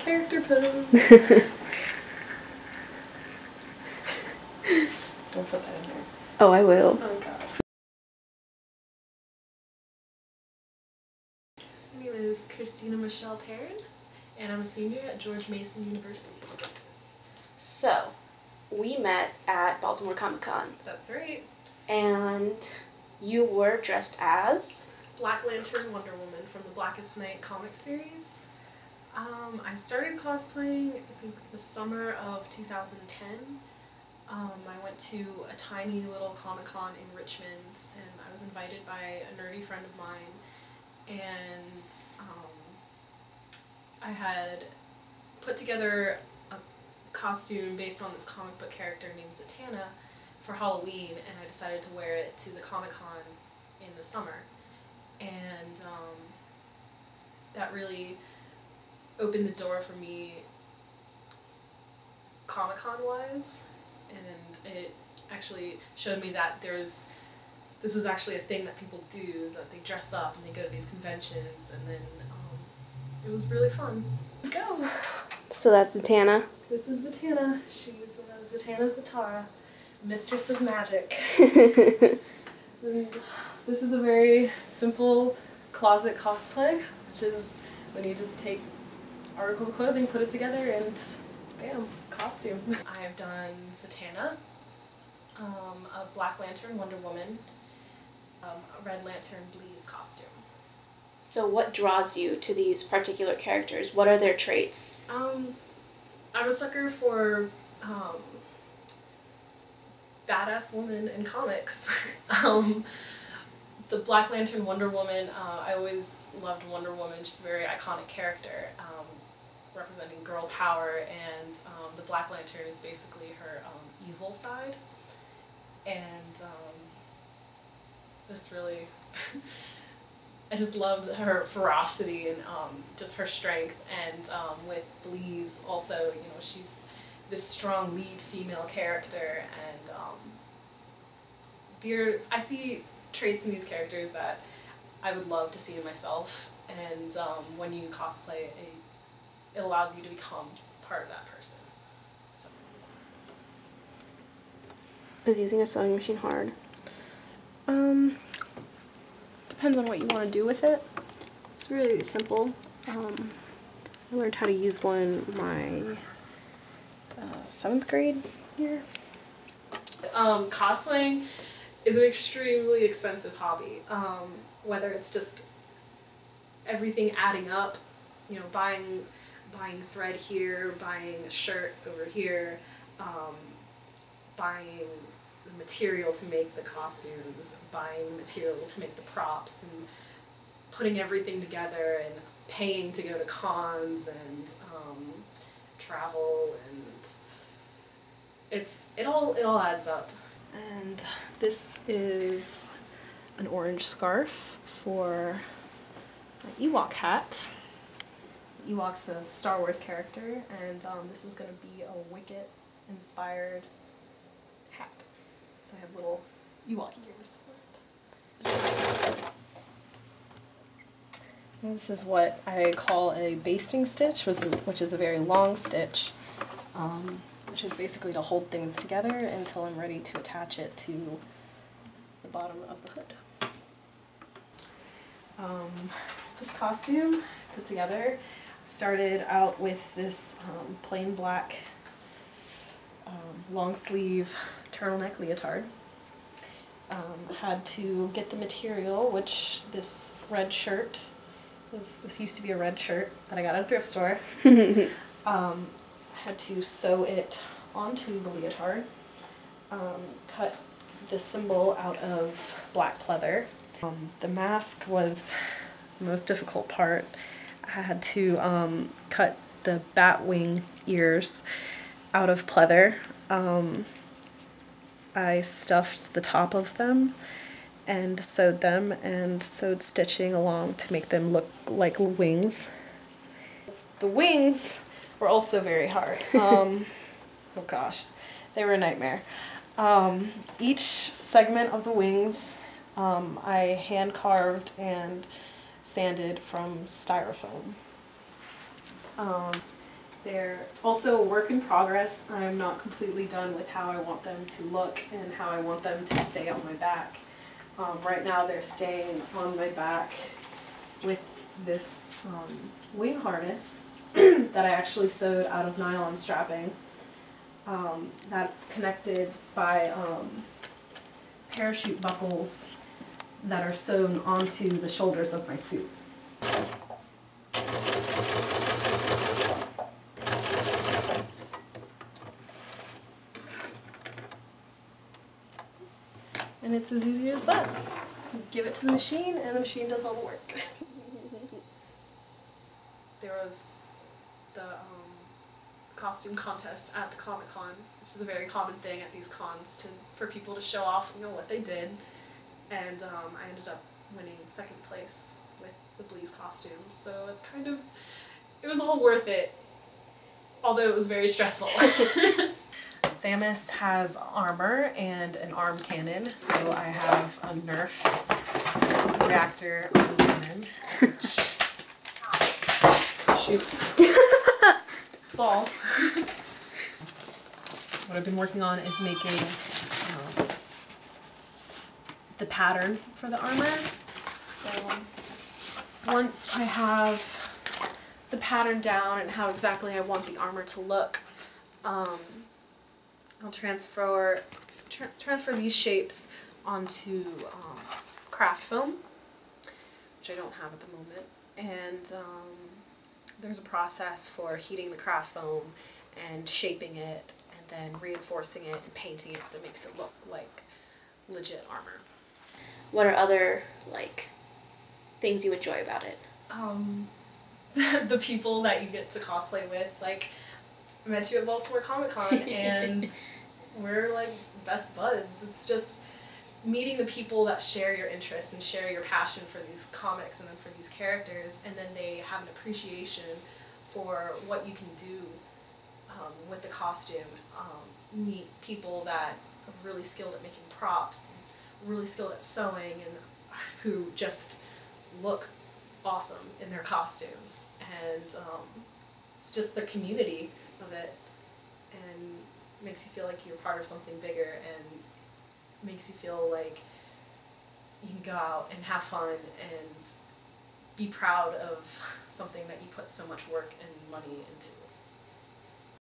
Character pose. Don't put that in there. Oh, I will. Oh god. My name is Christina Michelle Perrin, and I'm a senior at George Mason University. So, we met at Baltimore Comic Con. That's right. And you were dressed as? Black Lantern Wonder Woman from the Blackest Night comic series. I started cosplaying, I think, the summer of 2010. I went to a tiny little Comic Con in Richmond, and I was invited by a nerdy friend of mine, and I had put together a costume based on this comic book character named Zatanna for Halloween, and I decided to wear it to the Comic Con in the summer. And that really opened the door for me Comic-Con wise, and it actually showed me that this is actually a thing that people do, is that they dress up and they go to these conventions, and then it was really fun. Go! So that's Zatanna. This is Zatanna. She's Zatanna Zatara, Mistress of Magic. And this is a very simple closet cosplay, which is when you just take articles of clothing, put it together, and bam, costume. I've done Zatanna, a Black Lantern Wonder Woman, a Red Lantern Bleeze costume. So what draws you to these particular characters? What are their traits? I'm a sucker for badass woman in comics. The Black Lantern Wonder Woman, I always loved Wonder Woman. She's a very iconic character, representing girl power, and the Black Lantern is basically her evil side. And just really, I just love her ferocity and just her strength. And with Bleeze also, you know, she's this strong lead female character, and I see traits in these characters that I would love to see in myself, and when you cosplay, it allows you to become part of that person. So. Is using a sewing machine hard? Depends on what you want to do with it. It's really simple. I learned how to use one my 7th grade year. Cosplaying is an extremely expensive hobby, whether it's just everything adding up, you know, buying thread here, buying a shirt over here, buying the material to make the costumes, buying material to make the props, and putting everything together, and paying to go to cons, and travel, and it all adds up. And this is an orange scarf for an Ewok hat. Ewok's a Star Wars character, and this is going to be a Wicket-inspired hat. So I have little Ewok ears for it. And this is what I call a basting stitch, which is a very long stitch, which is basically to hold things together until I'm ready to attach it to the bottom of the hood. This costume put together started out with this plain black long sleeve turtleneck leotard. Had to get the material, which this red shirt, this used to be a red shirt that I got at a thrift store. Had to sew it onto the leotard, cut the symbol out of black pleather. The mask was the most difficult part. I had to cut the bat wing ears out of pleather. I stuffed the top of them and sewed them, and sewed stitching along to make them look like wings. The wings were also very hard. Oh gosh, they were a nightmare. Each segment of the wings I hand carved and sanded from styrofoam. They're also a work in progress. I'm not completely done with how I want them to look and how I want them to stay on my back. Right now they're staying on my back with this wing harness that I actually sewed out of nylon strapping. That's connected by parachute buckles that are sewn onto the shoulders of my suit. And it's as easy as that. Give it to the machine and the machine does all the work. There was the costume contest at the Comic Con, which is a very common thing at these cons for people to show off, you know, what they did. And I ended up winning second place with the Bleeze costumes, so it was all worth it, although it was very stressful. Samus has armor and an arm cannon, so I have a Nerf reactor arm cannon, which shoots balls. What I've been working on is making the pattern for the armor. So once I have the pattern down and how exactly I want the armor to look, I'll transfer these shapes onto craft film, which I don't have at the moment, and there's a process for heating the craft foam and shaping it and then reinforcing it and painting it that makes it look like legit armor. What are other, things you enjoy about it? The people that you get to cosplay with. Like, I met you at Baltimore Comic Con and we're like best buds. It's just meeting the people that share your interests and share your passion for these comics and then for these characters, and then they have an appreciation for what you can do with the costume. Meet people that are really skilled at making props, really skilled at sewing, and who just look awesome in their costumes. And it's just the community of it, and makes you feel like you're part of something bigger, and makes you feel like you can go out and have fun and be proud of something that you put so much work and money into.